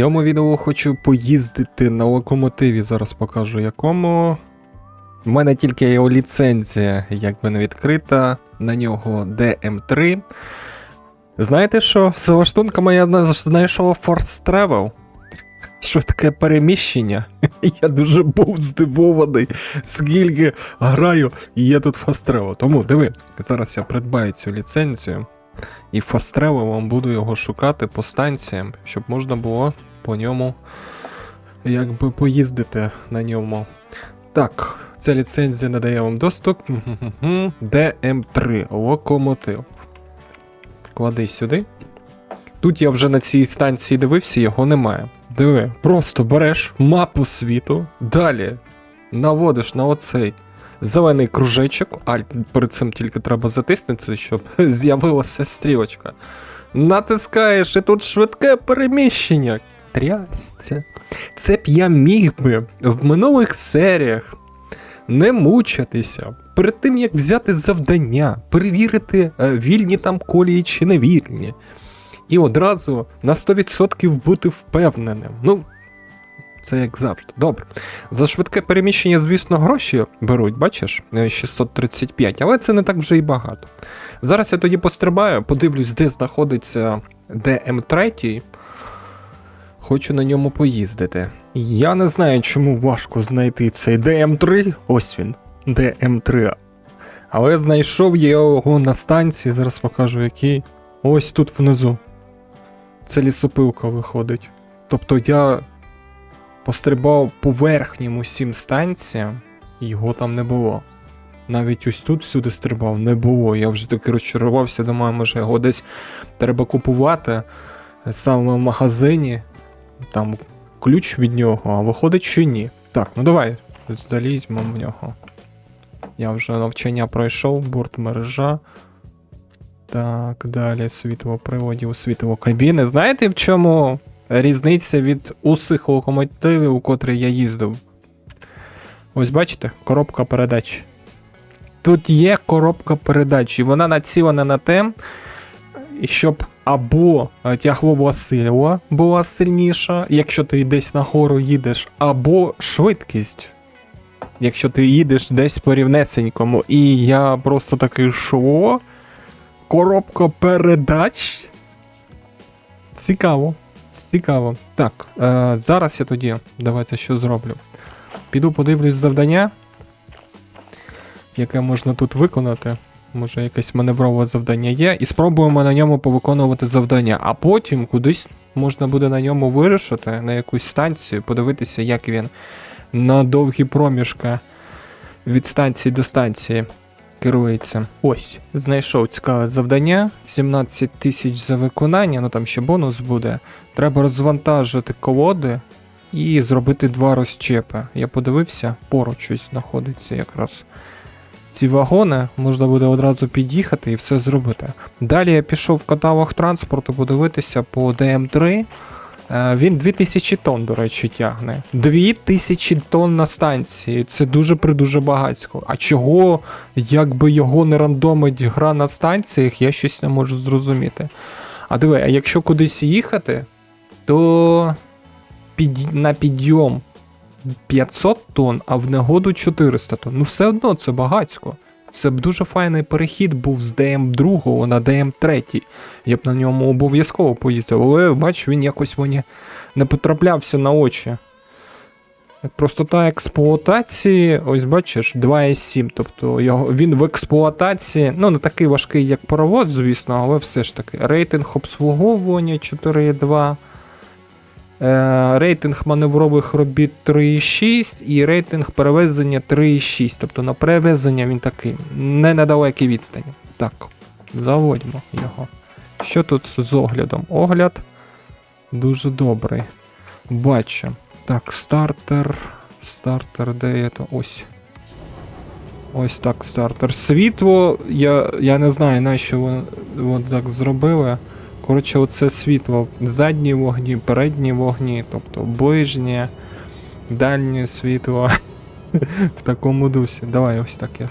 В цьому відео хочу поїздити на локомотиві, зараз покажу якому. У мене тільки його ліцензія, якби не відкрита, на нього DM3. Знаєте що, з лаштунками я знайшов Fast Travel. Швидке переміщення. Я дуже був здивований, скільки граю, і є тут Fast Travel. Тому диви, зараз я придбаю цю ліцензію. І Fast Travel буду його шукати по станціям, щоб можна було по ньому якби поїздити на ньому. Так, ця ліцензія надає вам доступ. DM3, локомотив. Клади сюди. Тут я вже на цій станції дивився, його немає. Диви, просто береш мапу світу, далі наводиш на оцей зелений кружечок, а перед цим тільки треба затиснути, щоб з'явилася стрілочка. Натискаєш, і тут швидке переміщення. Трясця. Це б я міг би в минулих серіях не мучитися. Перед тим, як взяти завдання, перевірити, вільні там колії чи не вільні. І одразу на 100% бути впевненим. Ну, це як завжди. Добре. За швидке переміщення, звісно, гроші беруть, бачиш? 635, але це не так вже і багато. Зараз я тоді пострибаю, подивлюсь, де знаходиться DM3. Хочу на ньому поїздити. Я не знаю, чому важко знайти цей DM3. Ось він, DM3. Але знайшов я його на станції, зараз покажу який. Ось тут внизу. Це лісопилка виходить. Тобто я пострибав по верхнім усім станціям, і його там не було. Навіть ось тут всюди стрибав, не було. Я вже таки розчарувався, думаю, може його десь треба купувати саме в магазині. Там ключ від нього, а виходить, що ні. Так, ну давай, залізьмо в нього. Я вже навчання пройшов, борт мережа. Так, далі світлоприводів, світлокабіни. Знаєте, в чому різниця від усіх локомотивів, у котрі я їздив? Ось бачите, коробка передач. Тут є коробка передач, і вона націлена на те, щоб або тяглова сила була сильніша, якщо ти десь нагору їдеш, або швидкість, якщо ти їдеш десь по рівнесенькому. І я просто такий, що? Коробка передач? Цікаво. Цікаво. Так, зараз я тоді, давайте що зроблю. Піду подивлюсь завдання, яке можна тут виконати. Може якесь маневрове завдання є. І спробуємо на ньому повиконувати завдання. А потім кудись можна буде на ньому вирушити, на якусь станцію, подивитися, як він на довгі проміжки від станції до станції керується. Ось, знайшов цікаве завдання. 17 тисяч за виконання, ну там ще бонус буде. Треба розвантажити колоди і зробити 2 розчепи. Я подивився, поруч ось знаходиться якраз ці вагони, можна буде одразу під'їхати і все зробити. Далі я пішов в каталог транспорту подивитися по DM3. Він 2000 тонн, до речі, тягне. 2000 тонн на станції. Це дуже багатько. А чого, якби його не рандомить гра на станціях, я щось не можу зрозуміти. А диви, а якщо кудись їхати, то на підйом 500 тонн, а в негоду 400 тонн. Ну все одно це багатько. Це б дуже файний перехід був з DM2 на DM3. Я б на ньому обов'язково поїздив, але бач, він якось мені не потраплявся на очі. Простота експлуатації, ось бачиш, 2,7. Тобто він в експлуатації, ну не такий важкий, як паровоз, звісно, але все ж таки. Рейтинг обслуговування 4,2. Рейтинг маневрових робіт 3,6 і рейтинг перевезення 3,6. Тобто на перевезення він такий, не на далекій відстані. Так, заводимо його. Що тут з оглядом? Огляд дуже добрий. Бачу. Так, стартер, де є то? Ось. Ось так, стартер. Світло, я не знаю, нащо вони так зробили. Коротше, оце світло, задні вогні, передні вогні, тобто ближнє, дальнє світло. В такому дусі. Давай ось так я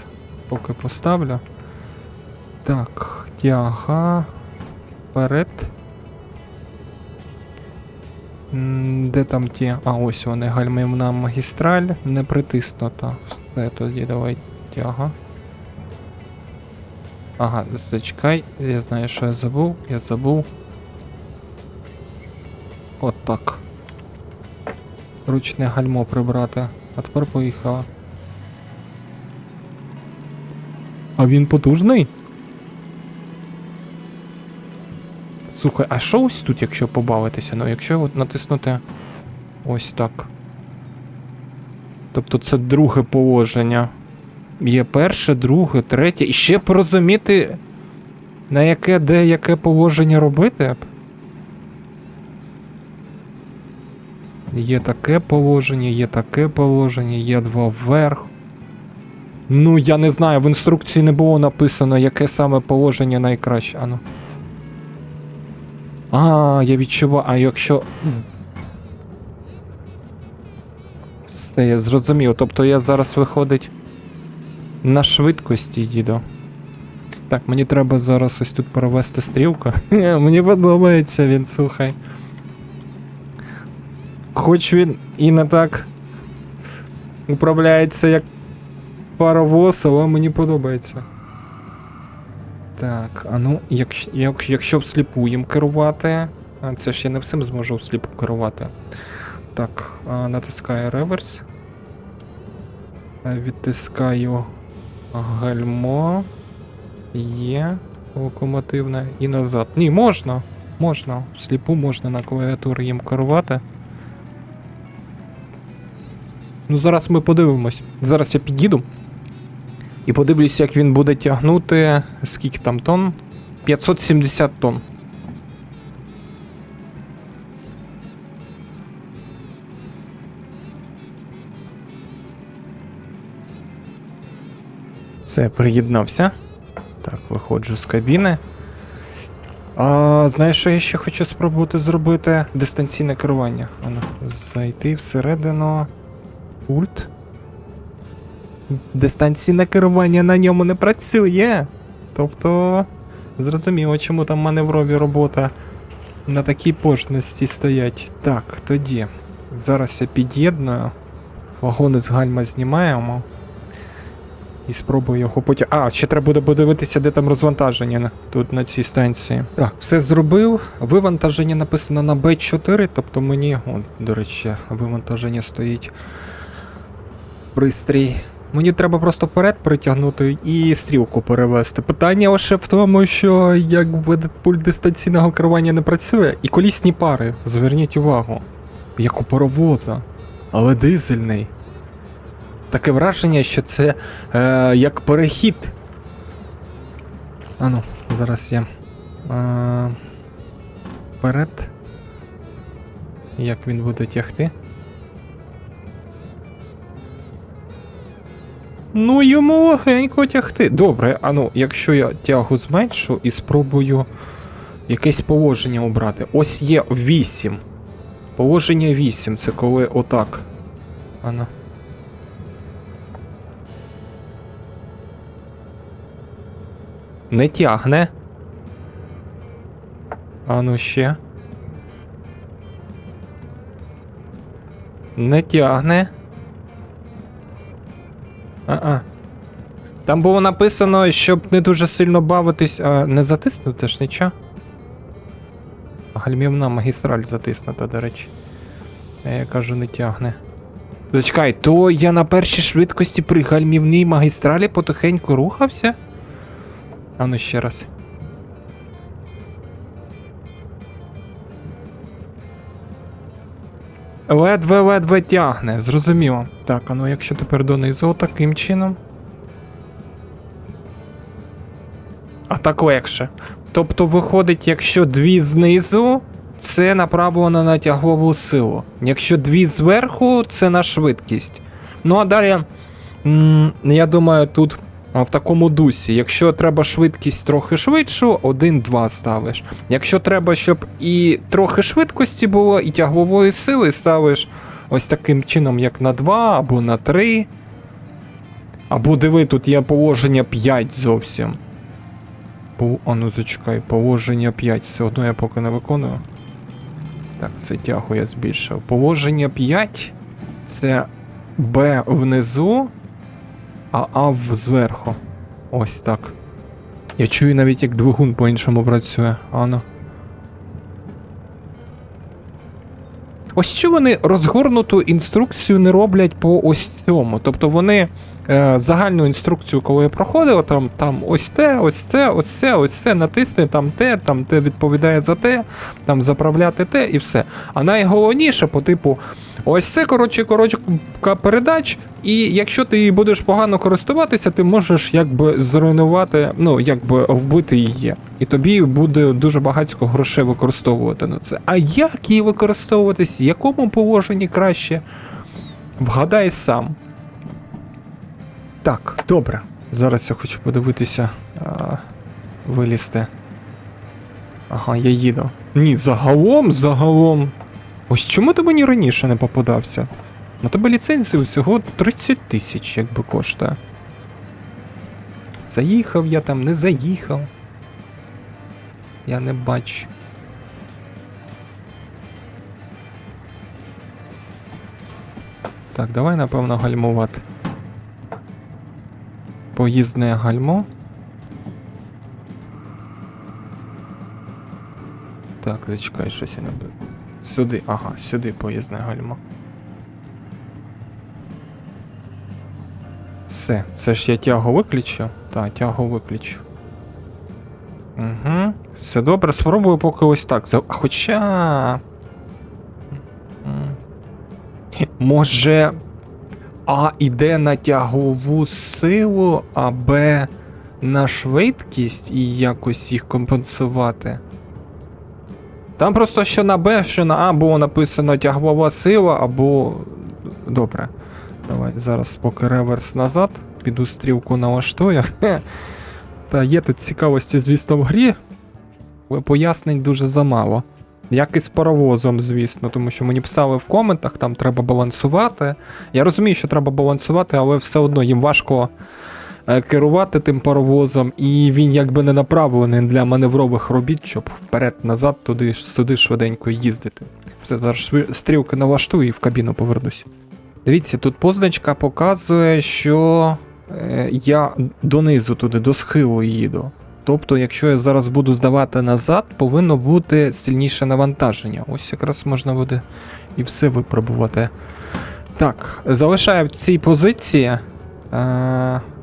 поки поставлю. Так, тяга, вперед. Де там ті? А, ось вони, гальмівна магістраль, не притиснута. Все, тоді давай тяга. Ага, зачекай, я знаю, що я забув. От так. Ручне гальмо прибрати. А тепер поїхала. А він потужний? Слухай, а що ось тут, якщо побавитися? Ну, якщо от натиснути ось так. Тобто це друге положення. Є перше, друге, третє. І ще порозуміти, на яке положення робити. Є таке положення, є таке положення, є два вверх. Ну, я не знаю, в інструкції не було написано, яке саме положення найкраще. Ану. А, я відчуваю, а якщо... Все, я зрозумів. Тобто я зараз, виходить, на швидкості їду. Так, мені треба зараз ось тут перевести стрілку. Мені подобається він, слухай. Хоч він і не так управляється, як паровоз, але мені подобається. Так, а ну, якщо всліпу їм керувати... А це ж я не всім зможу всліпу керувати. Так, натискаю реверс. Відтискаю гальмо. Є локомотивне. І назад. Ні, можна. Можна. Всліпу можна на клавіатурі їм керувати. Ну, зараз ми подивимось. Зараз я під'їду. І подивлюсь, як він буде тягнути. Скільки там тонн? 570 тонн. Все, приєднався. Так, виходжу з кабіни. Знаєш, що я ще хочу спробувати зробити? Дистанційне керування. Зайти всередину. Пульт. Дистанційне керування на ньому не працює. Тобто, зрозуміло, чому там маневрові роботи на такій потужності стоять. Так, тоді. Зараз я під'єдную. Вагони з гальма знімаємо. І спробую його потім... ще треба буде подивитися, де там розвантаження тут на цій станції. Так, все зробив. Вивантаження написано на B4, тобто мені... до речі, вивантаження стоїть. Пристрій. Мені треба просто вперед притягнути і стрілку перевести. Питання лише в тому, що якби пульт дистанційного керування не працює, і колісні пари, зверніть увагу, як у паровоза, але дизельний. Таке враження, що це як перехід. Ану, зараз я вперед. Як він буде тягти? Ну, йому легенько тягти. Добре, якщо я тягу зменшу і спробую якесь положення обрати. Ось є 8. Положення 8, це коли отак. Ану. Не тягне. Ану ще. Не тягне. Там було написано, щоб не дуже сильно бавитись, не затиснути ж нічого. Гальмівна магістраль затиснута, до речі. Я кажу, не тягне. Зачекай, то я на першій швидкості при гальмівній магістралі потихеньку рухався? Ану ще раз. Ледве-ледве тягне, зрозуміло. Так, якщо тепер донизу таким чином. А так легше. Тобто виходить, якщо 2 знизу, це направлено на тягову силу. Якщо 2 зверху, це на швидкість. Ну а далі, я думаю, тут в такому дусі. Якщо треба швидкість трохи швидшу, 1-2 ставиш. Якщо треба, щоб і трохи швидкості було, і тягової сили, ставиш ось таким чином, як на 2 або на 3. Або диви, тут є положення 5 зовсім. Зачекай, положення 5, все одно я поки не виконую. Так, це тягу я збільшив. Положення 5. Це Б внизу, а А зверху. Ось так. Я чую навіть, як двигун по-іншому працює. Ано. Ось що вони розгорнуту інструкцію не роблять по ось цьому. Тобто вони загальну інструкцію, коли я проходив, там ось те, ось це, ось це, ось це, натисни, там те відповідає за те, там заправляти те і все. А найголовніше по типу, ось це, коротше, передач, і якщо ти будеш погано користуватися, ти можеш якби зруйнувати, ну, якби вбити її. І тобі буде дуже багатько грошей використовувати на це. А як її використовуватись, в якому положенні краще? Вгадай сам. Так, добре. Зараз я хочу подивитися, вилізти. Ага, я їду. Ні, загалом. Ось чому ти мені раніше не попадався? На тебе ліцензія усього 30 тисяч, якби коштує. Заїхав я там, не заїхав. Я не бачу. Так, давай, напевно, гальмувати. Поїздне гальмо. Так, зачекай, щось я не буду. Сюди, ага, сюди поїздне гальмо. Все, це ж я тягу виключу? Так, тягу виключу. Угу. Все добре, спробую поки ось так. Хоча... Може... А іде на тягову силу, а Б на швидкість і якось їх компенсувати. Там просто що на Б, що на А було написано тягова сила, або... Добре. Давай зараз поки реверс назад. Піду стрілку налаштую. Та є тут цікавості, звісно, в грі. Але пояснень дуже замало. Як і з паровозом, звісно, тому що мені писали в коментах, там треба балансувати. Я розумію, що треба балансувати, але все одно їм важко керувати тим паровозом, і він якби не направлений для маневрових робіт, щоб вперед-назад, туди-сюди швиденько їздити. Все, зараз стрілки налаштую і в кабіну повернусь. Дивіться, тут позначка показує, що я донизу туди, до схилу їду. Тобто, якщо я зараз буду здавати назад, повинно бути сильніше навантаження. Ось якраз можна буде і все випробувати. Так, залишаю в цій позиції.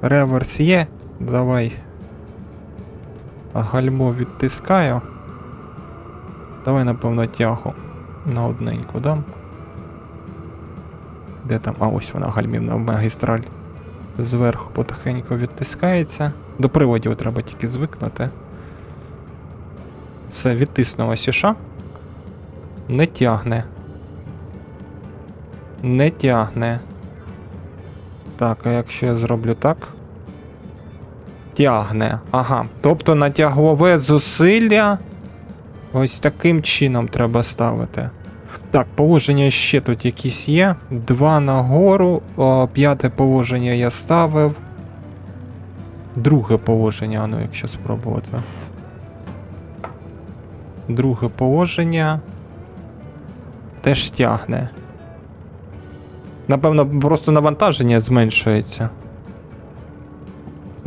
Реверс є. Давай. Гальмо відтискаю. Давай, напевно, тягу на одненьку дам. Де там? А, ось вона, гальмівна магістраль. Зверху потихеньку відтискається. До приводів треба тільки звикнути. Все, відтиснула сіша. Не тягне. Не тягне. Так, а якщо я зроблю так? Тягне. Ага. Тобто на тягове зусилля ось таким чином треба ставити. Так, положення ще тут якісь є. 2 нагору, 5 положення я ставив. Друге положення, ну якщо спробувати. Друге положення теж тягне. Напевно, просто навантаження зменшується.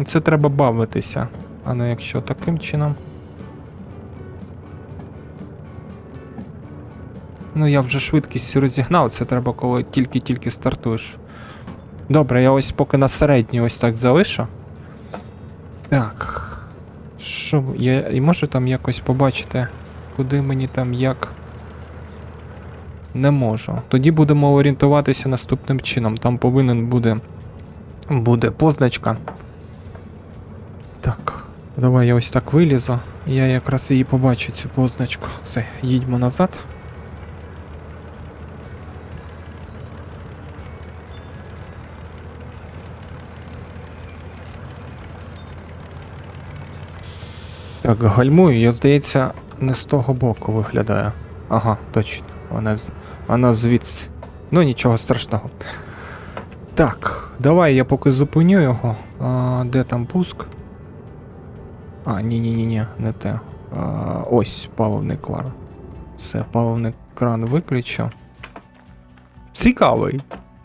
Це треба бавитися. А ну якщо таким чином. Ну я вже швидкість розігнав, це треба коли тільки-тільки стартуєш. Добре, я ось поки на середній ось так залишу. Так. Що, я і можу там якось побачити, куди мені там як... Не можу. Тоді будемо орієнтуватися наступним чином. Там повинен буде позначка. Так, давай я ось так вилізу. Я якраз її побачу, цю позначку. Все, їдьмо назад. Так, гальмую, я, здається, не з того боку виглядає. Ага, точно. Вона звідси. Ну, нічого страшного. Так, давай я поки зупиню його. Де там пуск? Ні, не те. Ось паливний квар. Все, паливний кран виключу.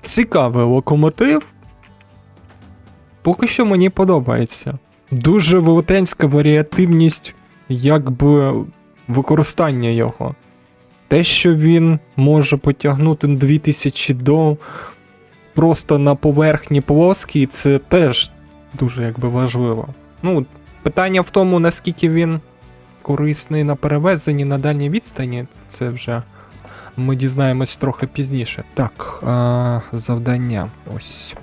Цікавий локомотив. Поки що мені подобається. Дуже велетенська варіативність, якби, використання його. Те, що він може потягнути 2000 дов просто на поверхні плоскій, це теж дуже, якби, важливо. Ну, питання в тому, наскільки він корисний на перевезенні на дальній відстані, це вже ми дізнаємось трохи пізніше. Так, завдання. Ось.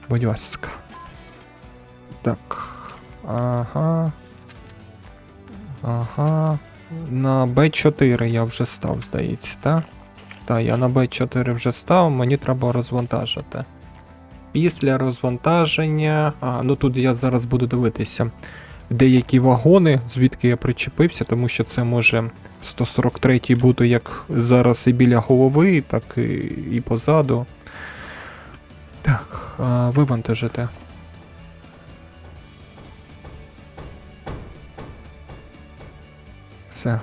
Будь ласка. Так. Ага. На Б4 я вже став, здається, так? Так, я на Б4 вже став, мені треба розвантажити. Після розвантаження... ну тут я зараз буду дивитися деякі вагони, звідки я причепився, тому що це може 143-й бути як зараз і біля голови, так і позаду. Так, вивантажити. Все.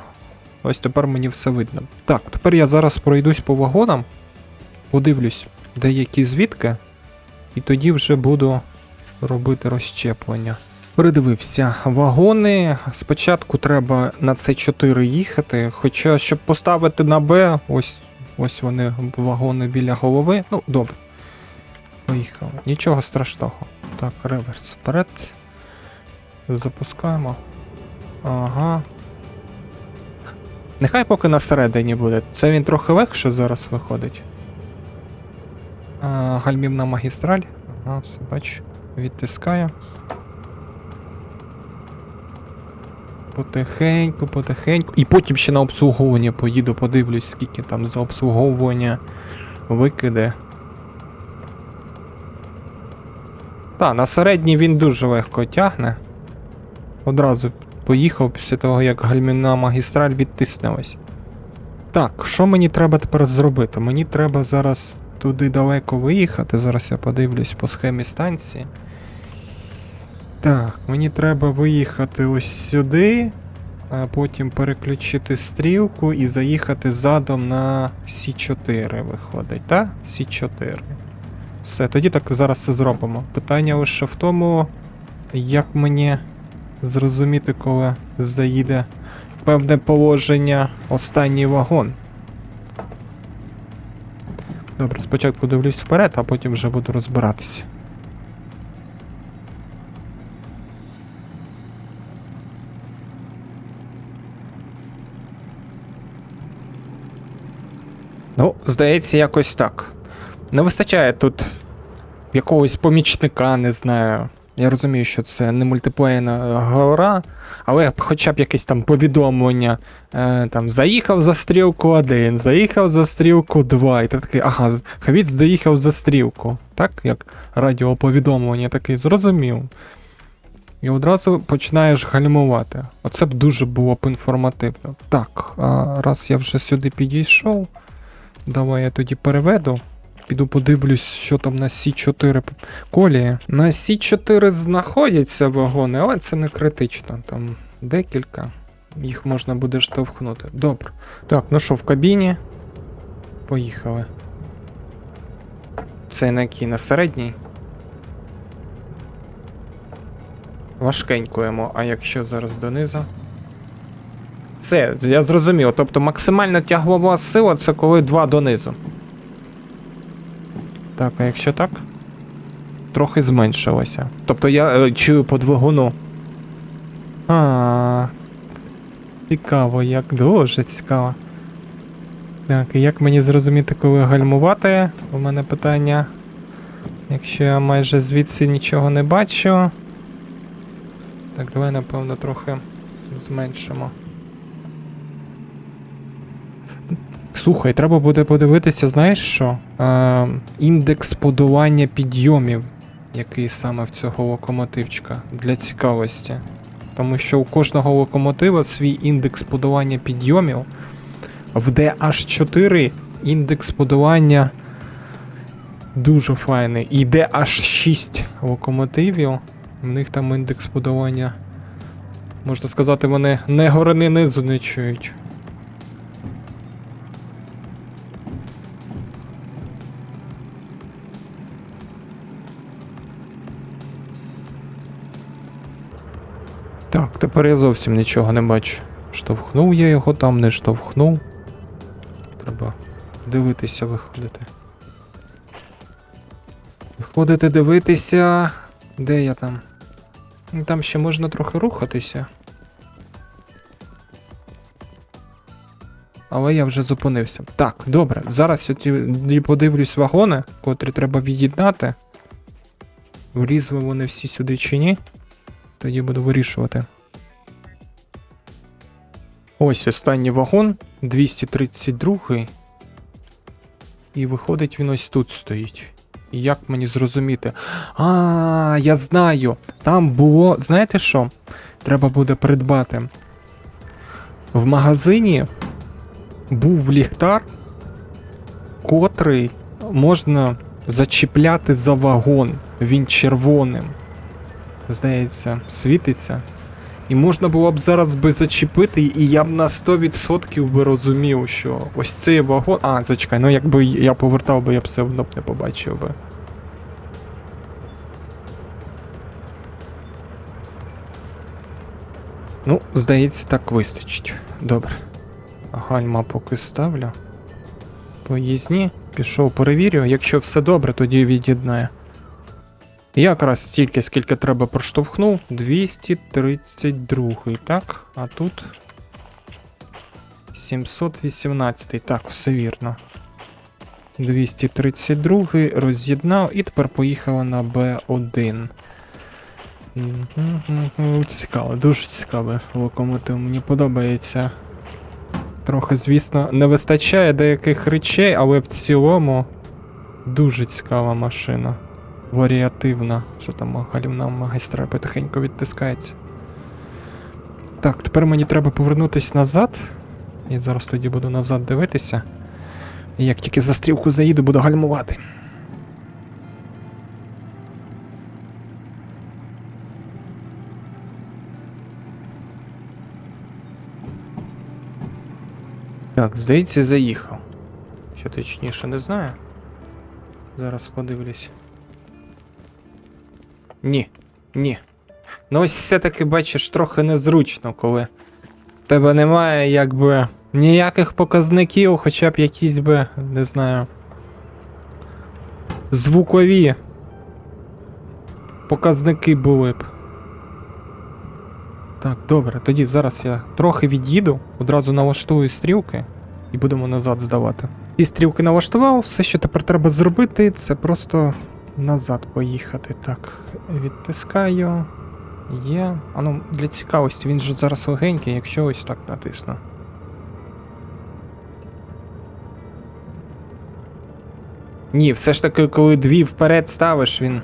Ось тепер мені все видно. Так, тепер я зараз пройдусь по вагонам, подивлюсь, деякі звідки, і тоді вже буду робити розщеплення. Передивився вагони. Спочатку треба на С4 їхати, хоча, щоб поставити на Б, ось вони, вагони біля голови. Ну, добре. Поїхали. Нічого страшного. Так, реверс вперед. Запускаємо. Ага. Нехай поки на середині буде. Це він трохи легше зараз виходить. Гальмівна магістраль. Ага, все бачу. Відтискає. Потихеньку. І потім ще на обслуговування поїду, подивлюсь, скільки там за обслуговування викиде. Так, на середній він дуже легко тягне. Одразу поїхав після того, як гальмівна магістраль відтиснулась. Так, що мені треба тепер зробити? Мені треба зараз туди далеко виїхати. Зараз я подивлюсь по схемі станції. Так, мені треба виїхати ось сюди, а потім переключити стрілку і заїхати задом на С4 виходить, так? С4. Все, тоді так зараз це зробимо. Питання лише в тому, як мені зрозуміти, коли заїде в певне положення останній вагон. Добре, спочатку дивлюсь вперед, а потім вже буду розбиратися. Ну, здається, якось так. Не вистачає тут якогось помічника, не знаю. Я розумію, що це не мультиплеєрна гра, але хоча б якесь там повідомлення. Там, заїхав за стрілку 1, заїхав за стрілку 2. І ти такий, ага, Хвіст заїхав за стрілку. Так, як радіоповідомлення, такий, зрозумів. І одразу починаєш гальмувати. Оце б дуже було б інформативно. Так, раз я вже сюди підійшов, давай я тоді переведу. Піду подивлюсь, що там на С4 колії. На С4 знаходяться вагони, але це не критично. Там декілька. Їх можна буде штовхнути. Добре. Так, ну що, в кабіні. Поїхали. Це на який? На середній? Важкенько йому, а якщо зараз донизу? Це, я зрозумів. Тобто максимальна тяглова сила це коли 2 донизу. Так, а якщо так? Трохи зменшилося. Тобто я чую по двигуну. Цікаво, як дуже цікаво. Так, і як мені зрозуміти, коли гальмувати? У мене питання. Якщо я майже звідси нічого не бачу. Так, давай, напевно, трохи зменшимо. Слухай, треба буде подивитися, знаєш що? Індекс подолання підйомів, який саме в цього локомотивчика, для цікавості. Тому що у кожного локомотива свій індекс подолання підйомів. В DH4 індекс подолання дуже файний. І DH6 локомотивів, в них там індекс подолання, можна сказати, вони не гори, ні низу не чують. Так, тепер я зовсім нічого не бачу. Штовхнув я його там, не штовхнув. Треба дивитися, виходити. Виходити, дивитися. Де я там? Там ще можна трохи рухатися. Але я вже зупинився. Так, добре. Зараз я подивлюсь вагони, котрі треба від'єднати. Влізли вони всі сюди чи ні. Тоді буду вирішувати. Ось останній вагон, 232-й. І виходить, він ось тут стоїть. І як мені зрозуміти? Я знаю. Там було, знаєте що? Треба буде придбати. В магазині був ліхтар, котрий можна зачіпляти за вагон. Він червоним. Здається, світиться. І можна було б зараз би зачепити, і я б на 100% би розумів, що ось цей вагон... Зачекай, ну якби я повертав би, я б все одно б не побачив би. Ну, здається, так вистачить. Добре. Гальма поки ставлю. Поїзні. Пішов, перевірю. Якщо все добре, тоді від'єднає. Якраз стільки, скільки треба проштовхнув. 232, так? А тут 718. Так, все вірно. 232 роз'єднав і тепер поїхала на Б1. Цікаво, дуже цікавий локомотив. Мені подобається. Трохи, звісно, не вистачає деяких речей, але в цілому дуже цікава машина. Варіативна. Що там, галівна магістраль потихеньку відтискається. Так, тепер мені треба повернутися назад. І зараз тоді буду назад дивитися. І як тільки за стрілку заїду, буду гальмувати. Так, здається, заїхав. Що точніше, не знаю. Зараз подивлюсь. Ні. Ну ось все-таки, бачиш, трохи незручно, коли в тебе немає, якби, ніяких показників, хоча б якісь би, не знаю, звукові показники були б. Так, добре, тоді зараз я трохи від'їду, одразу налаштую стрілки і будемо назад здавати. Ці стрілки налаштував, все, що тепер треба зробити, це просто назад поїхати. Так, відтискаю. Є. Ну, для цікавості, він же зараз легенький, якщо ось так натисну. Ні, все ж таки, коли дві вперед ставиш, він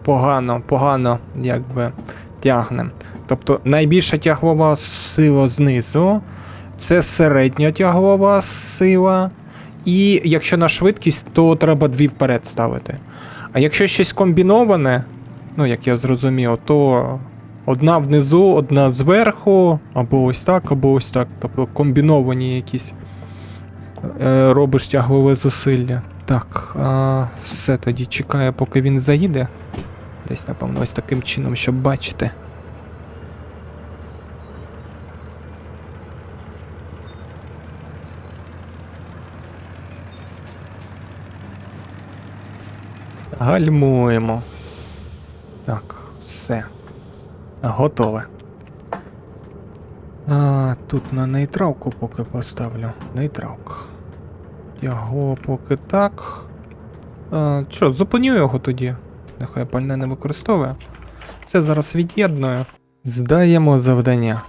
погано, якби, тягне. Тобто, найбільша тяглова сила знизу, це середня тяглова сила, і якщо на швидкість, то треба дві вперед ставити. А якщо щось комбіноване, ну, як я зрозумів, то одна внизу, одна зверху, або ось так, або ось так. Тобто комбіновані якісь робиш тяглове зусилля. Так, все, тоді чекаю, поки він заїде. Десь, напевно, ось таким чином, щоб бачити. Гальмуємо. Так, все. Готове. Тут на нейтралку поки поставлю. Нейтралка. Його поки так. Що, зупиню його тоді. Нехай пальне не використовує. Все зараз від'єдную. Здаємо завдання.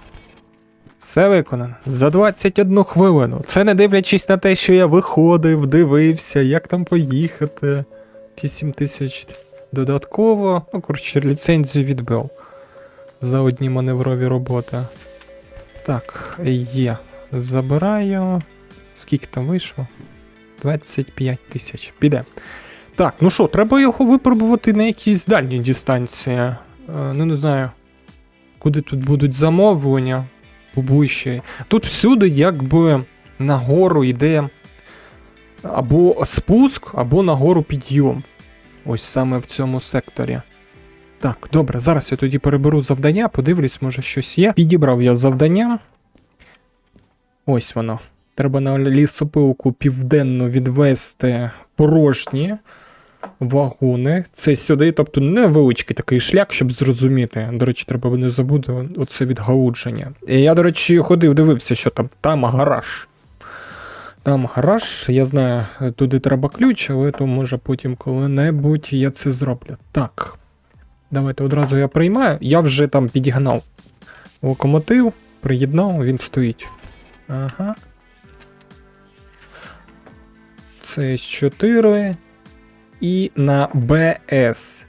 Все виконано. За 21 хвилину. Це не дивлячись на те, що я виходив, дивився, як там поїхати. 8 тисяч додатково. Ну, коротше, ліцензію відбив. За одні маневрові роботи. Так, є. Забираю. Скільки там вийшло? 25 тисяч. Піде. Так, ну що, треба його випробувати на якійсь дальній дистанції. Ну, не знаю. Куди тут будуть замовлення поближче. Тут всюди, якби, нагору йде або спуск, або нагору підйом. Ось саме в цьому секторі. Так, добре, зараз я тоді переберу завдання, подивлюсь, може щось є. Підібрав я завдання. Ось воно. Треба на лісопилку південно відвести порожні вагони. Це сюди, тобто невеличкий такий шлях, щоб зрозуміти. До речі, треба не забути оце відгалудження. І я, до речі, ходив, дивився, що там. Там гараж. Там гараж, я знаю, туди треба ключ, але то може потім коли-небудь я це зроблю. Так. Давайте одразу я приймаю. Я вже там підігнав локомотив, приєднав, він стоїть. Ага. Це 4 і на БС.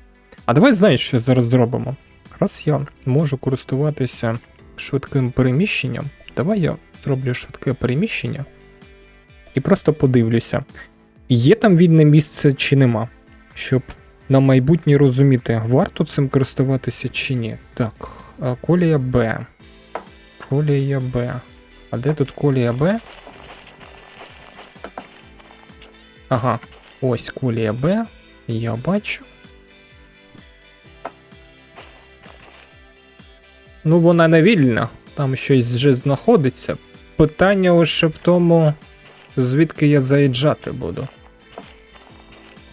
А давай знаєш, що зараз зробимо? Раз я можу користуватися швидким переміщенням, давай я зроблю швидке переміщення і просто подивлюся, є там вільне місце чи нема, щоб на майбутнє розуміти, варто цим користуватися чи ні. Так, колія Б. Колія Б. А де тут колія Б? Ага, ось колія Б. Я бачу. Ну, вона не вільна. Там щось вже знаходиться. Питання лише в тому, звідки я заїжджати буду.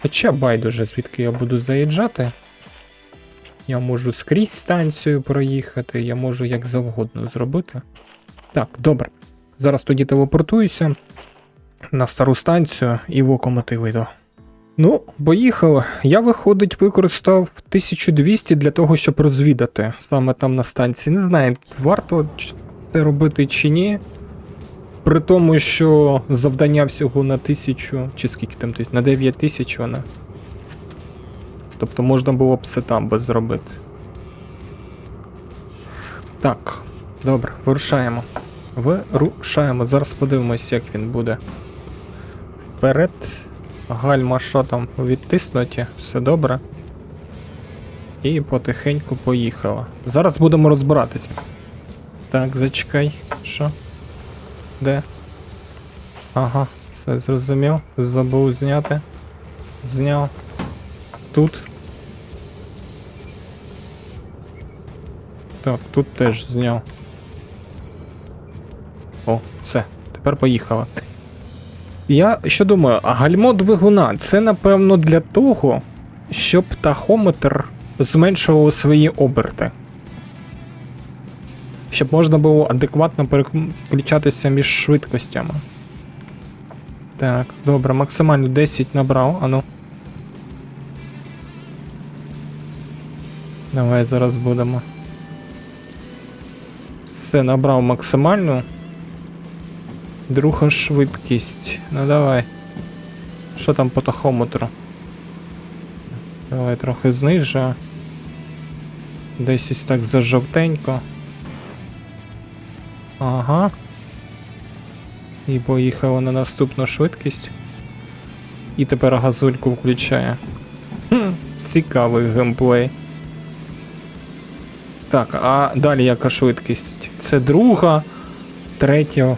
Хоча байдуже, звідки я буду заїжджати. Я можу скрізь станцію проїхати, я можу як завгодно зробити. Так, добре. Зараз тоді телепортуюся на стару станцію і в локомотив йду. Ну, поїхали. Я, виходить, використав 1200 для того, щоб розвідати. Саме там на станції. Не знаю, варто це робити чи ні. При тому, що завдання всього на 1000, чи скільки там, на 9000 вона. Тобто можна було б все там без зробити. Так, добре, вирушаємо. Вирушаємо. Зараз подивимось, як він буде. Вперед. Гальма, що там, відтиснуті, все добре. І потихеньку поїхала. Зараз будемо розбиратись. Так, зачекай. Що? Де? Ага, все зрозумів. Забув зняти. Зняв. Тут. Так, тут теж зняв. О, все. Тепер поїхала. Я що думаю, а гальмо двигуна це напевно для того, щоб тахометр зменшував свої оберти. Щоб можна було адекватно переключатися між швидкостями. Так, добре, максимально 10 набрав, ану. Давай зараз будемо. Все, набрав максимальну. Друга швидкість. Ну давай. Що там по тахометру? Давай трохи знижу. Десь ось так зажовтенько. Ага. І поїхало на наступну швидкість. І тепер газульку включає. Цікавий геймплей. Так, а далі яка швидкість? Це друга, третя.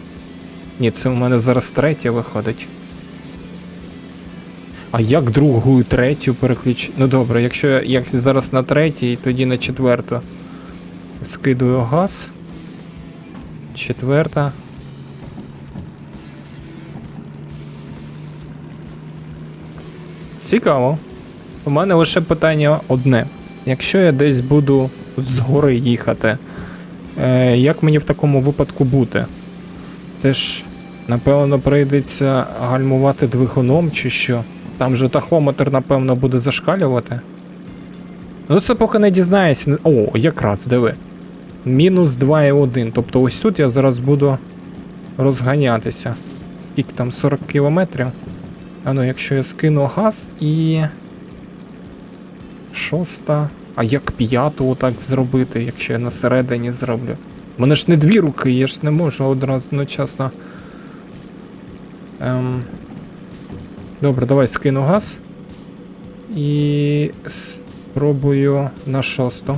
Ні, це у мене зараз третя виходить. А як другу і третю переключити? Ну добре, якщо я зараз на третій, тоді на четверту. Скидую газ. Четверта. Цікаво. У мене лише питання одне. Якщо я десь буду згори їхати, як мені в такому випадку бути? Теж, напевно, прийдеться гальмувати двигуном чи що? Там же тахометр, напевно, буде зашкалювати. Ну це поки не дізнаюся. О, якраз, диви. Мінус 2,1. Тобто ось тут я зараз буду розганятися. Скільки там, 40 кілометрів? А ну, якщо я скину газ і... Шоста. А як п'яту отак зробити, якщо я на середині зроблю? У мене ж не дві руки, я ж не можу одночасно. Добре, давай скину газ. І спробую на шосту.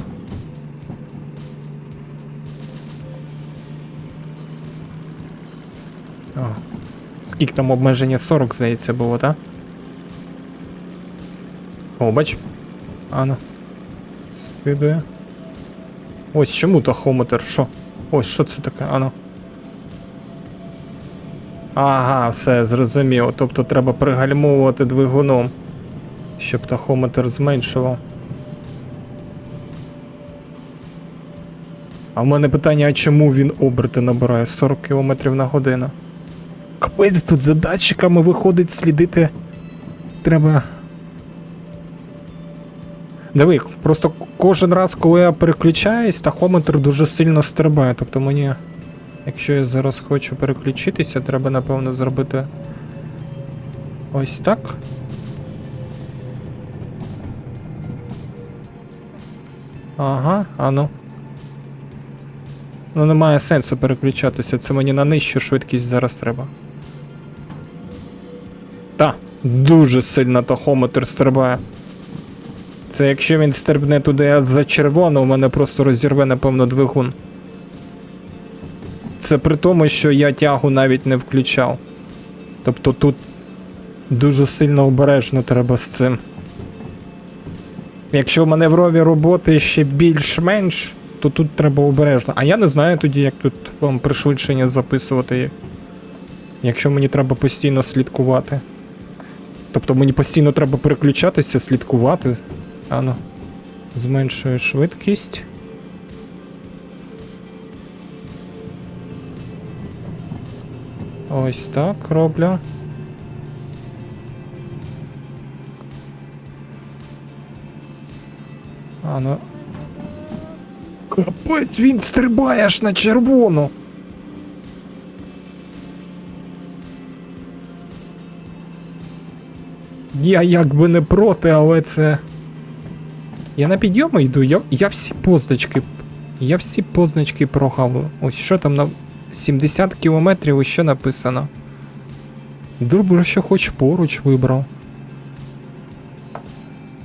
О. Скільки там обмеження? 40, здається, було, так? О, бач. Ану. скидує. Ось чому тахометр? Що? Ось, що це таке? Ано. Ага, все, зрозуміло. Тобто треба пригальмовувати двигуном, щоб тахометр зменшував. А в мене питання, а чому він оберти набирає 40 км на годину? Капець, тут за датчиками виходить слідити. Треба... Диви, просто кожен раз, коли я переключаюсь, тахометр дуже сильно стрибає. Тобто мені, якщо я зараз хочу переключитися, треба, напевно, зробити ось так. Ага, ану. Ну немає сенсу переключатися, це мені на нижчу швидкість зараз треба. Та, дуже сильно тахометр стрибає. Це якщо він стрибне туди за червоно, у мене просто розірве, напевно, двигун. Це при тому, що я тягу навіть не включав. Тобто тут дуже сильно обережно треба з цим. Якщо маневрові роботи ще більш-менш, то тут треба обережно. А я не знаю тоді, як тут вам пришвидшення записувати. Якщо мені треба постійно слідкувати. Тобто мені постійно треба переключатися, слідкувати. Ану, зменшую швидкість. Ось так роблю. Ану. Капець, він стрибає аж на червону. Я якби не проти, але це... Я на підйоми йду, я всі позначки прогавив. Ось що там на 70 кілометрів, ось що написано. Добре, що хоч поруч вибрав.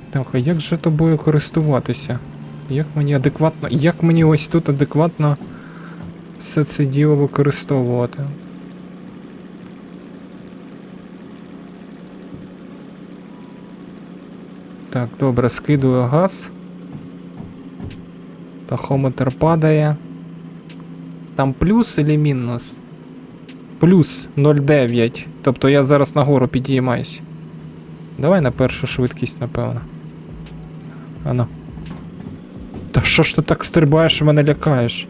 Так, а як же тобою користуватися? Як мені ось тут адекватно все це діло використовувати? Так, добре, скидую газ. Тахометр падає. Там плюс или мінус? Плюс 0,9. Тобто я зараз нагору підіймаюсь. Давай на першу швидкість, напевно. Ано. Та що ж ти так стрибаєш і мене лякаєш?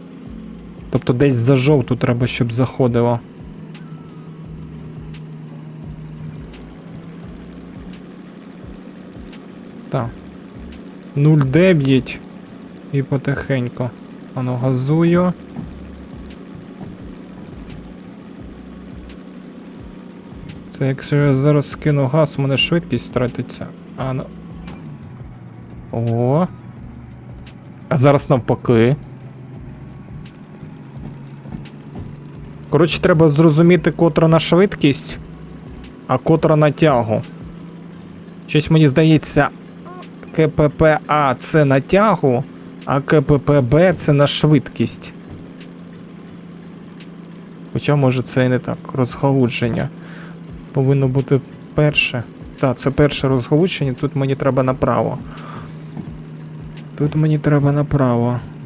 Тобто десь за жовту треба, щоб заходило. Так. 0,9 і потихеньку. Ану, газую. Це якщо я зараз скину газ, у мене швидкість втратиться. Ану. О. А зараз навпаки. Коротше, треба зрозуміти, котра на швидкість, а котра на тягу. Щось мені здається, КПП-А це на тягу, а КПП-Б це на швидкість. Хоча, може, це і не так. Розгалудження. Повинно бути перше. Так, це перше розгалудження, тут мені треба направо.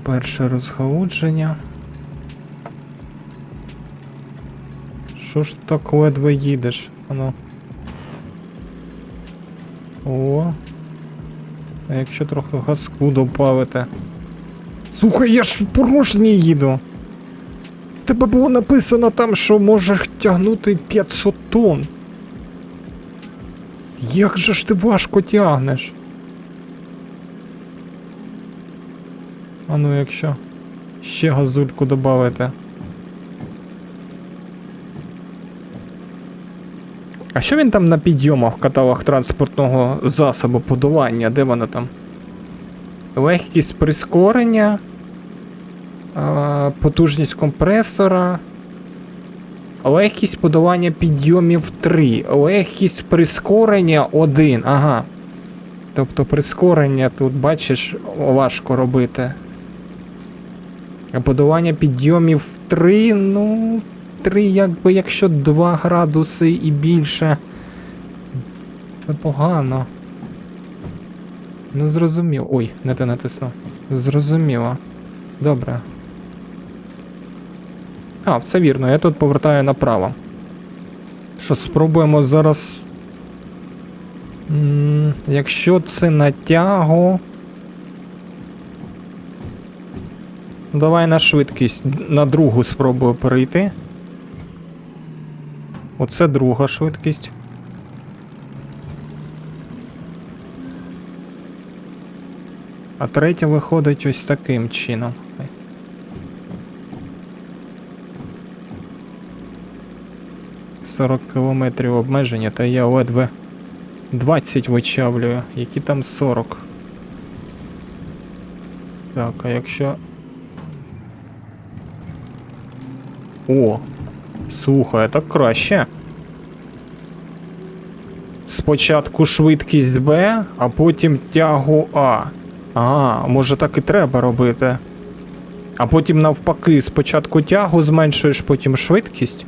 Перше розгалудження. Що ж так ледве їдеш? Ану. О. А якщо трохи газку добавити? Слухай, я ж в порожній їду. Тебе було написано там, що можеш тягнути 500 тонн. Як же ж ти важко тягнеш? А ну якщо ще газульку додати. А що він там на підйомах в каталах транспортного засобу подолання? Де вона там? Легкість прискорення, потужність компресора, легкість подолання підйомів 3, легкість прискорення 1. Ага. Тобто прискорення тут, бачиш, важко робити. А подолання підйомів 3, ну... 3, якби, якщо 2 градуси і більше. Це погано. Ну, зрозумів. Ой, не те натиснув. Зрозуміло. Добре. А, все вірно, я тут повертаю направо. Що, спробуємо зараз. Якщо це на тягу. Давай на швидкість. На другу спробую перейти. Оце друга швидкість. А третя виходить ось таким чином. 40 кілометрів обмеження, та я ледве 20 вичавлюю. Які там 40? Так, а якщо... О! Слухай, так краще. Спочатку швидкість Б, а потім тягу А. Ага, може так і треба робити. А потім навпаки, спочатку тягу зменшуєш, потім швидкість.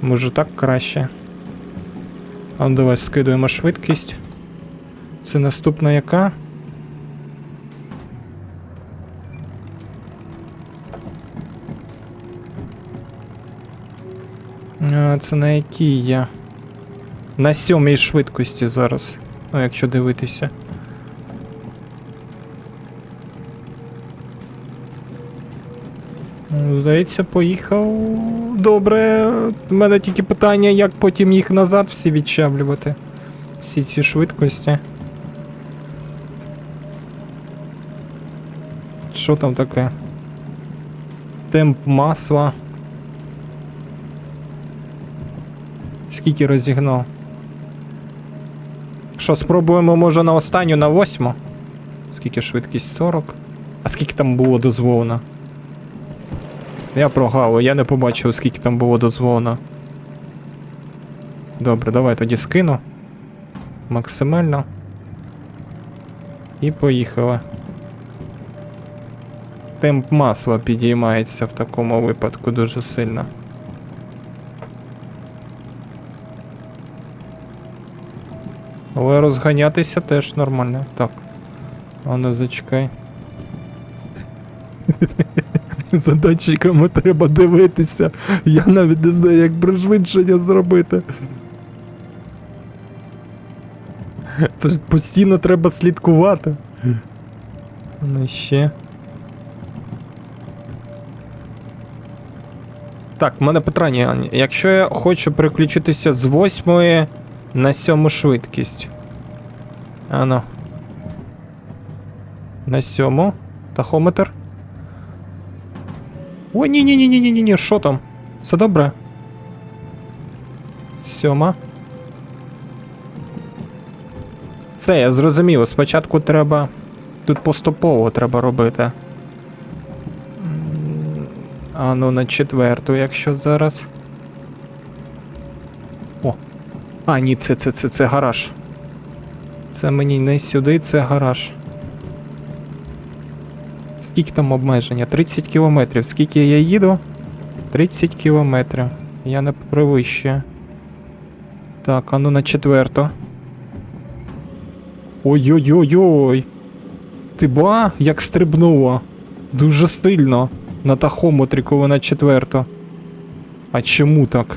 Може так краще. А ну давай скидуємо швидкість. Це наступна яка? Це на якій я? На 7-й швидкості зараз. Ну, якщо дивитися. Здається, поїхав. Добре. У мене тільки питання, як потім їх назад всі відчавлювати. Всі ці швидкості. Що там таке? Темп масла. Скільки розігнав? Що, спробуємо, може, на останню, на 8? Скільки швидкість? 40? А скільки там було дозволено? Я прогавив, я не побачив, скільки там було дозволено. Добре, давай тоді скину. Максимально. І поїхали. Темп масла підіймається в такому випадку дуже сильно. Але розганятися теж нормально. Так. А ну зачекай. За датчиками треба дивитися. Я навіть не знаю, як пришвидшення зробити. Це ж постійно треба слідкувати. Ну ще. Так, в мене питання. Якщо я хочу переключитися з 8 на 7 швидкість. Ано. На 7. Тахометр. О, ні, що там? Все добре? 7. Все, я зрозумів. Спочатку треба... Тут поступово треба робити. А ну на 4, якщо зараз. О. А, ні, це гараж. Це мені не сюди, це гараж. Скільки там обмеження? 30 кілометрів. Скільки я їду? 30 кілометрів. Я не перевищую. Так, а ну на 4. Ой-ой-ой-ой. Ти ба, як стрибнуло. Дуже сильно. На тахометрі, коли на 4. А чому так?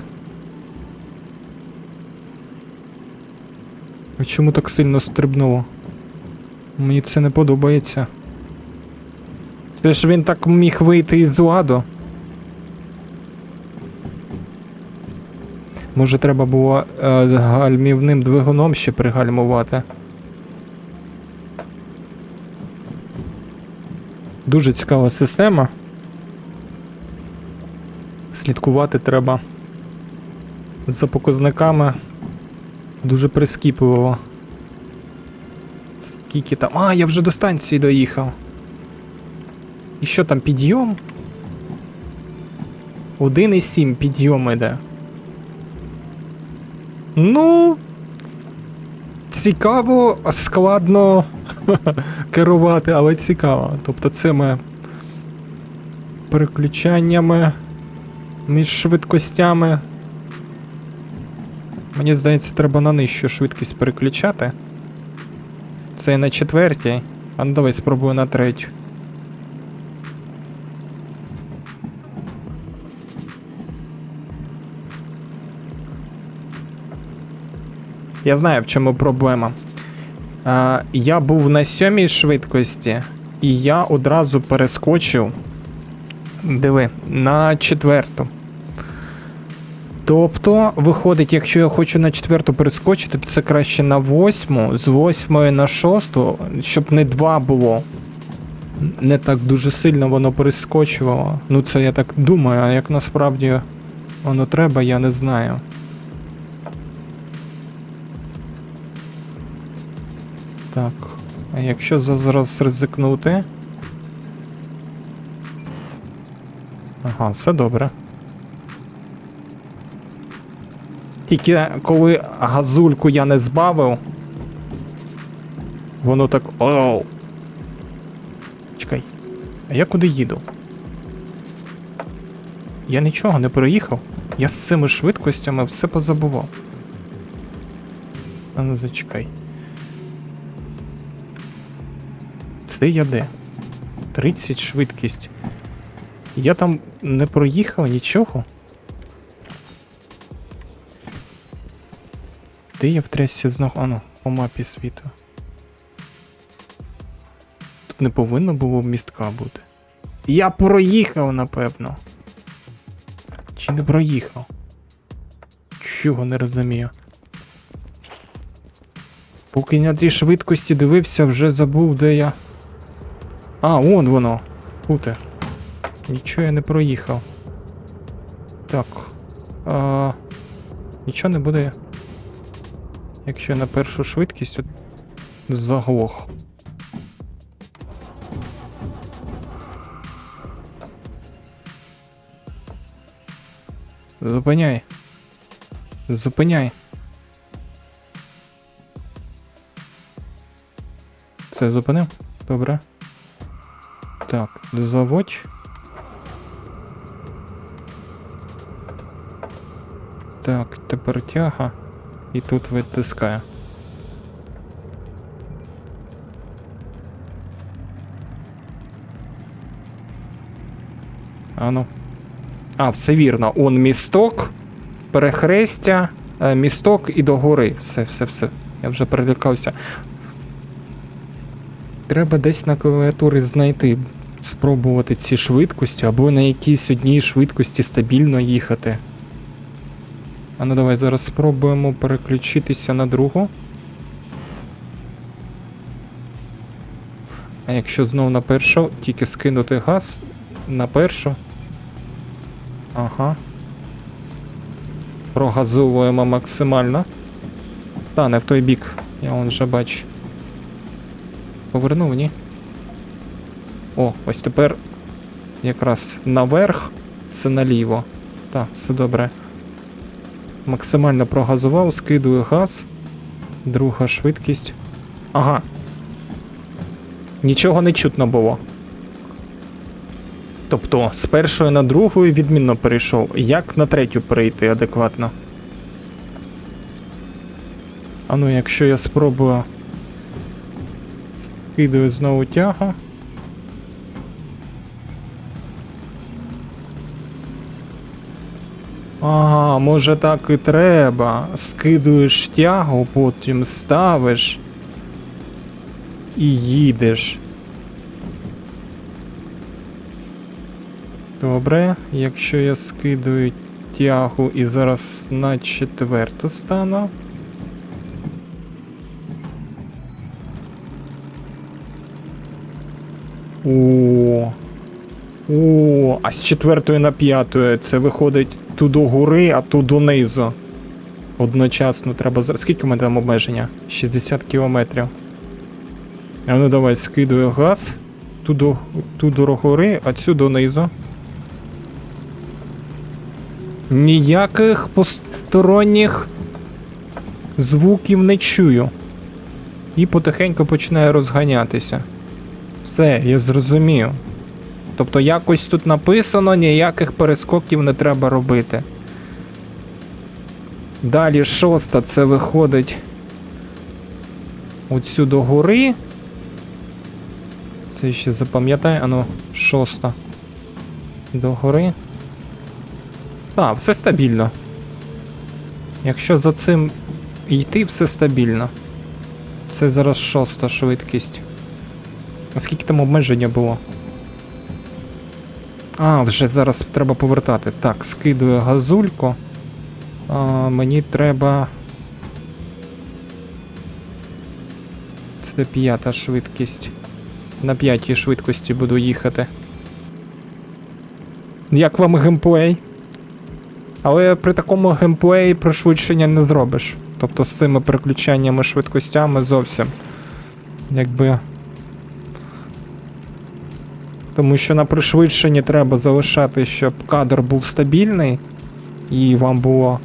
А чому так сильно стрибнуло? Мені це не подобається. Це ж він так міг вийти із ладу. Може треба було гальмівним двигуном ще пригальмувати. Дуже цікава система. Слідкувати треба за показниками. Дуже прискіпливо. Скільки там... А, я вже до станції доїхав. І що там, підйом? 1,7 підйом іде. Ну... Цікаво, складно керувати, але цікаво. Тобто цими переключаннями між швидкостями. Мені здається, треба на нижчу швидкість переключати. Це на 4. А ну давай спробую на 3. Я знаю, в чому проблема. Я був на 7-й швидкості, і я одразу перескочив. Диви, на 4-ту. Тобто, виходить, якщо я хочу на 4-ту перескочити, то це краще на 8-му, з 8-ї на 6-ту, щоб не 2 було. Не так дуже сильно воно перескочувало. Ну це я так думаю, а як насправді воно треба, я не знаю. Так, а якщо зараз ризикнути? Ага, все добре. Тільки коли газульку я не збавив, воно так... Оу! Чекай, а я куди їду? Я нічого не проїхав. Я з цими швидкостями все позабував. А ну зачекай. Це я де? 30 швидкість. Я там не проїхав нічого. Де я втрясся знов? Ану, по мапі світу. Тут не повинно було містка бути. Я проїхав, напевно. Чи не проїхав? Чого не розумію. Поки на тій швидкості дивився, вже забув, де я. А, вон воно. Куте. Нічого я не проїхав. Так. Нічого не буде. Якщо я на першу швидкість от заглох. Зупиняй. Зупиняй. Це зупинив? Добре. Так, заводь. Так, тепер тяга. І тут витискає. Ану. А, все вірно. Он місток, перехрестя, місток і догори. Все. Я вже перелякався. Треба десь на клавіатурі знайти, спробувати ці швидкості, або на якійсь одній швидкості стабільно їхати. А ну давай зараз спробуємо переключитися на другу. А якщо знов на першу, тільки скинути газ на першу. Ага. Прогазовуємо максимально. Та, не в той бік, я вон вже бачу. Повернув, ні? О, ось тепер якраз наверх, це наліво. Так, все добре. Максимально прогазував, скидую газ. Друга швидкість. Ага. Нічого не чутно було. Тобто, з першої на другу відмінно перейшов. Як на третю перейти адекватно? А ну, якщо я спробую... Скидую знову тягу. Ага, може так і треба. Скидуєш тягу, потім ставиш і їдеш. Добре, якщо я скидую тягу і зараз на 4-ту стану. О, а з 4-ї на 5-ю це виходить ту до гори, а ту донизу. Одночасно треба... Скільки у мене там обмеження? 60 кілометрів. А ну давай, скидую газ. Ту до гори, а цю донизу. Ніяких посторонніх звуків не чую. І потихеньку починає розганятися. Все, я зрозумів. Тобто якось тут написано, ніяких перескоків не треба робити. Далі 6-та, це виходить оцю до гори. Це ще запам'ятай, ану, 6-та. До гори. Так, все стабільно. Якщо за цим йти все стабільно. Це зараз 6-та швидкість. А скільки там обмеження було? А, вже зараз треба повертати. Так, скидую газульку. Мені треба... Це 5-та швидкість. На 5-й швидкості буду їхати. Як вам геймплей? Але при такому геймплеї пришвидшення не зробиш. Тобто з цими переключаннями швидкостями зовсім. Якби... Тому що на пришвидшенні треба залишати, щоб кадр був стабільний. І вам було,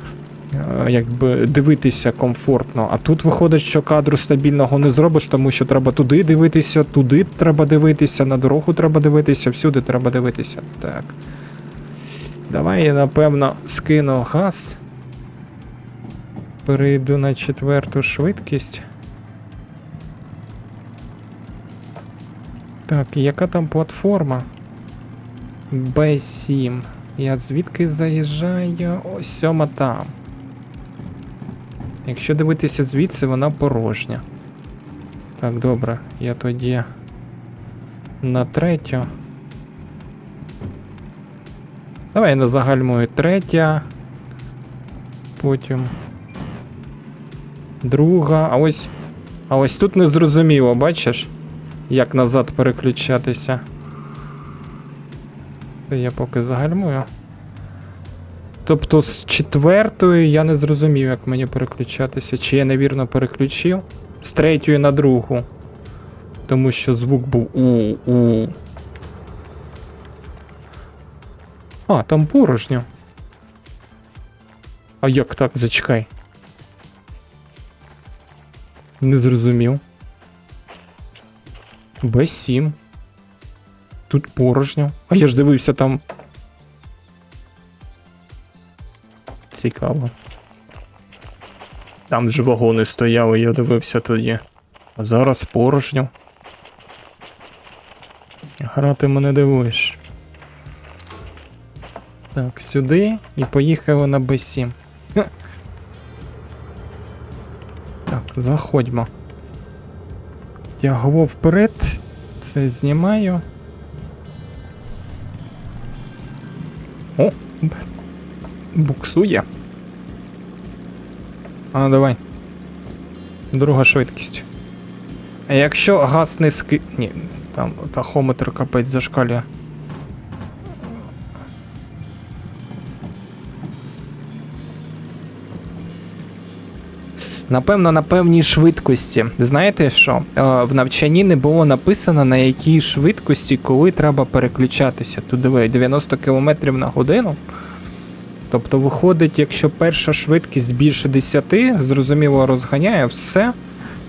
якби, дивитися комфортно. А тут виходить, що кадру стабільного не зробиш, тому що треба туди дивитися, туди треба дивитися, на дорогу треба дивитися, всюди треба дивитися. Так. Давай я, напевно, скину газ. Перейду на 4-ту швидкість. Так, яка там платформа? Б7. Я звідки заїжджаю? Ось 7-ма там. Якщо дивитися звідси, вона порожня. Так, добре. Я тоді на 3-ю. Давай я загальмую 3-я. Потім 2-га. А ось тут не зрозуміло, бачиш? Як назад переключатися. Це я поки загальмую. Тобто з 4-ї я не зрозумів, як мені переключатися. Чи я невірно переключив? З 3-ї на 2-гу. Тому що звук був у. А, там порожньо. А як так? Зачекай. Не зрозумів. Б7. Тут порожньо. А я ж дивився там. Цікаво. Там же вагони стояли, я дивився тоді. А зараз порожньо. Грати мене дивуєш. Так, сюди і поїхали на Б7. Так, заходьмо. Тягло вперед. Це знімаю. О! Буксує. А, давай. 2-га швидкість. А якщо газ не Ні, там тахометр капець зашкалює. Напевно, на певній швидкості. Знаєте що? В навчанні не було написано, на якій швидкості, коли треба переключатися. Тут диви, 90 км на годину. Тобто виходить, якщо перша швидкість більше 10, зрозуміло, розганяє все,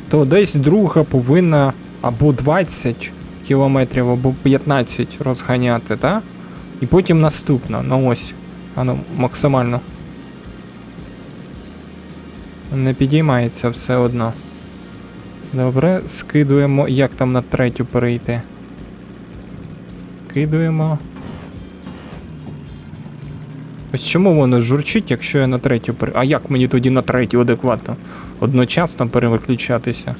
то десь друга повинна або 20 км, або 15 розганяти, так? І потім наступна. Ну ось, максимально. Не підіймається все одно. Добре, скидуємо. Як там на 3-ю перейти? Скидуємо. Ось чому воно журчить, якщо я на 3-ю перейду? А як мені тоді на 3-ю адекватно? Одночасно переключатися?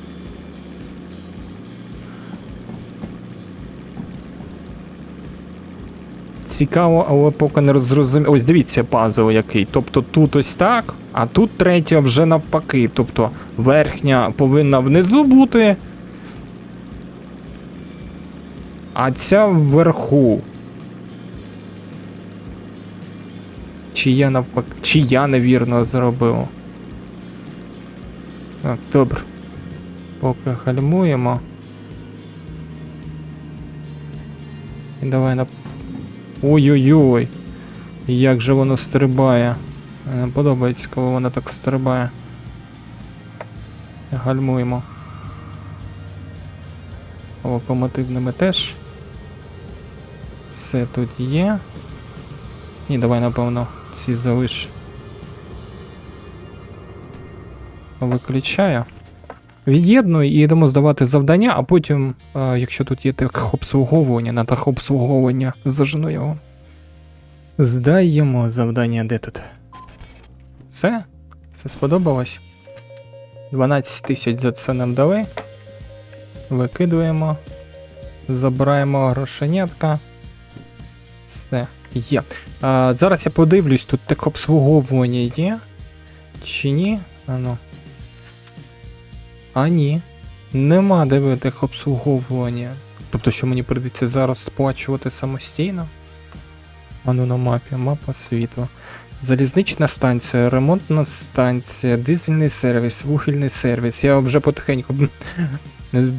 Цікаво, але поки не зрозуміло. Ось дивіться, пазл який. Тобто тут ось так, а тут 3-я вже навпаки. Тобто верхня повинна внизу бути, а ця вверху. Чи я навпаки, чи я невірно зробив? Так, добре. Поки гальмуємо. І давай на... Ой-ой-ой, як же воно стрибає. Мені подобається, коли воно так стрибає. Гальмуємо. Локомотивними теж. Все тут є. І давай, напевно, ці залиш. Виключаю. Від'єдную і йдемо здавати завдання, а потім, якщо тут є техобслуговування, на техобслуговування зажену його. Здаємо завдання, де тут? Все? Все сподобалось? 12 тисяч за це нам дали. Викидуємо. Забираємо грошенятка. Все, є. Зараз я подивлюсь, тут техобслуговування є. Чи ні? Ану. А ні. Нема диви техобслуговування. Тобто, що мені прийдеться зараз сплачувати самостійно? Ану на мапі, мапа світу. Залізнична станція, ремонтна станція, дизельний сервіс, вугільний сервіс. Я вже потихеньку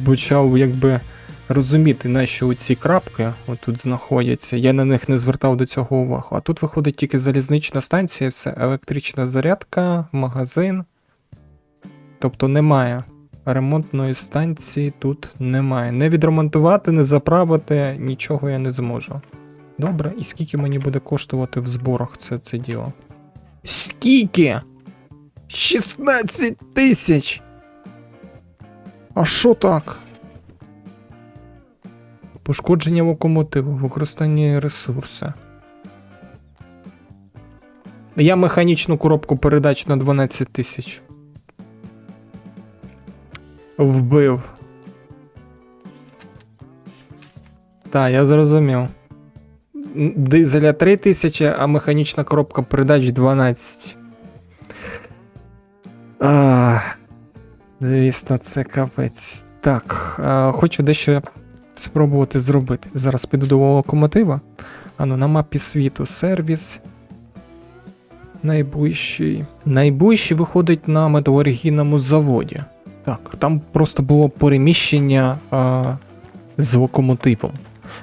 почав якби розуміти, нащо ці крапки отут знаходяться. Я на них не звертав до цього увагу. А тут виходить тільки залізнична станція, все, електрична зарядка, магазин. Тобто немає. Ремонтної станції тут немає. Не відремонтувати, не заправити, нічого я не зможу. Добре, і скільки мені буде коштувати в зборах це діло? Скільки? 16 тисяч! А що так? Пошкодження локомотиву, використання ресурсу. Я механічну коробку передач на 12 тисяч. Вбив. Так, я зрозумів. Дизеля 3000, а механічна коробка передач 12. Звісно, це капець. Так, хочу дещо спробувати зробити. Зараз піду до локомотива. Ану, на мапі світу сервіс. Найближчий. Найближчий виходить на металургійному заводі. Так, там просто було переміщення з локомотивом.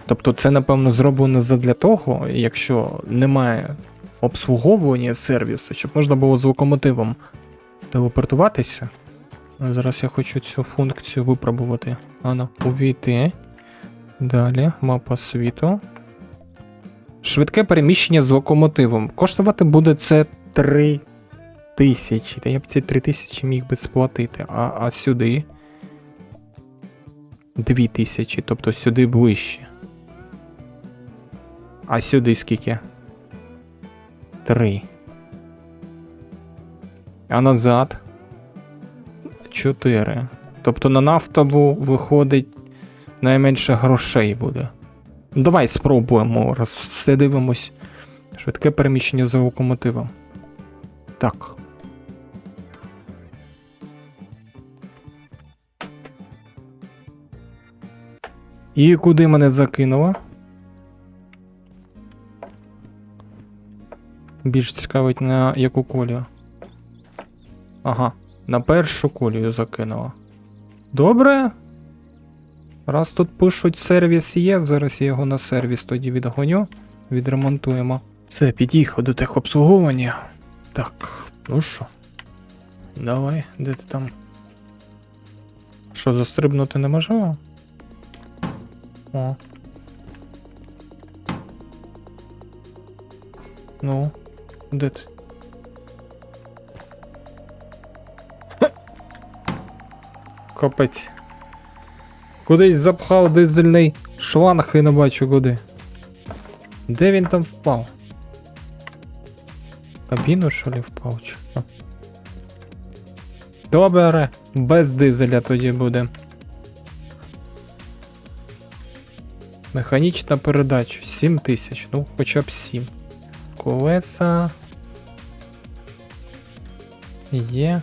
Тобто це, напевно, зроблено задля того, якщо немає обслуговування сервісу, щоб можна було з локомотивом телепортуватися. Зараз я хочу цю функцію випробувати. Ано, увійти. Далі, мапа світу. Швидке переміщення з локомотивом. Коштувати буде це 3000. Та я б ці 3000 міг би сплатити. А сюди 2000, тобто сюди ближче. А сюди скільки? 3. А назад 4. Тобто на нафтову виходить найменше грошей буде. Давай спробуємо, раз все дивимось. Швидке переміщення за локомотивом. Так. І куди мене закинуло? Більш цікавить на яку колію? Ага, на першу колію закинуло. Добре. Раз тут пишуть сервіс є, зараз я його на сервіс тоді відгоню, відремонтуємо. Все, під'їхав до техобслуговування. Так, ну що? Давай, де ти там? Що, застрибнути неможливо? О. Ну, де ти? Капець. Кудись запхав дизельний шланг і не бачу куди. Де він там впав? В кабіну, що ли, впав? Чи що? Добре, без дизеля тоді буде. Механічна передача 7000, ну хоча б 7. Колеса. Є.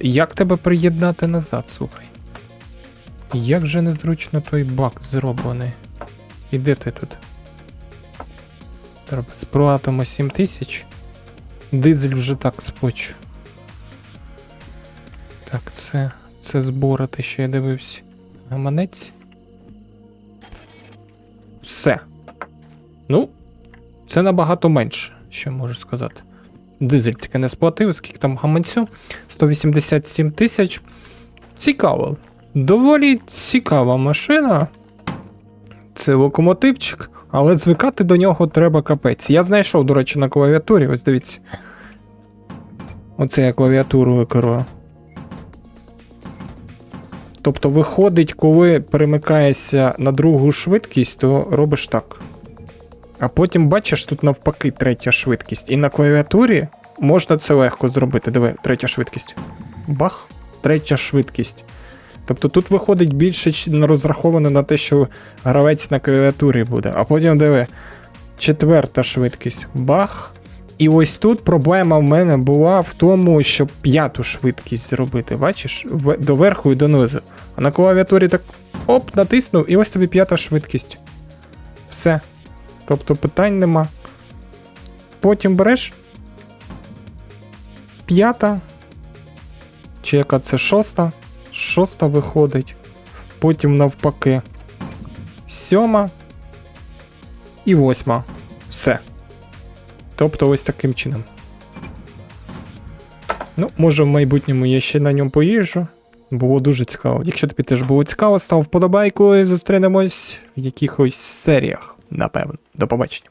Як тебе приєднати назад, слухай? Як же незручно той бак зроблений. І де ти тут? Треба сплатимо 7000. Дизель вже так спочу. Так, це збори, те, що я дивився. Гаманець. Все. Ну, це набагато менше, що можу сказати. Дизель таки не сплатив, скільки там гаманцю? 187 тисяч. Цікаво. Доволі цікава машина. Це локомотивчик, але звикати до нього треба капець. Я знайшов, до речі, на клавіатурі, ось дивіться. Оце я клавіатурою керую. Тобто виходить, коли перемикаєшся на другу швидкість, то робиш так. А потім бачиш, тут навпаки третя швидкість. І на клавіатурі можна це легко зробити. Диви, третя швидкість. Бах, третя швидкість. Тобто тут виходить більше розраховано на те, що гравець на клавіатурі буде. А потім диви, четверта швидкість. Бах. І ось тут проблема в мене була в тому, щоб п'яту швидкість зробити. Бачиш? До верху і донизу. А на клавіатурі так оп, натиснув, і ось тобі п'ята швидкість. Все. Тобто питань нема. Потім береш п'ята. Чи яка це шоста? Шоста виходить. Потім навпаки. Сьома. І восьма. Все. Тобто ось таким чином. Ну, може в майбутньому я ще на ньому поїжджу. Було дуже цікаво. Якщо тобі теж було цікаво, став вподобайку і зустрінемось в якихось серіях, напевно. До побачення.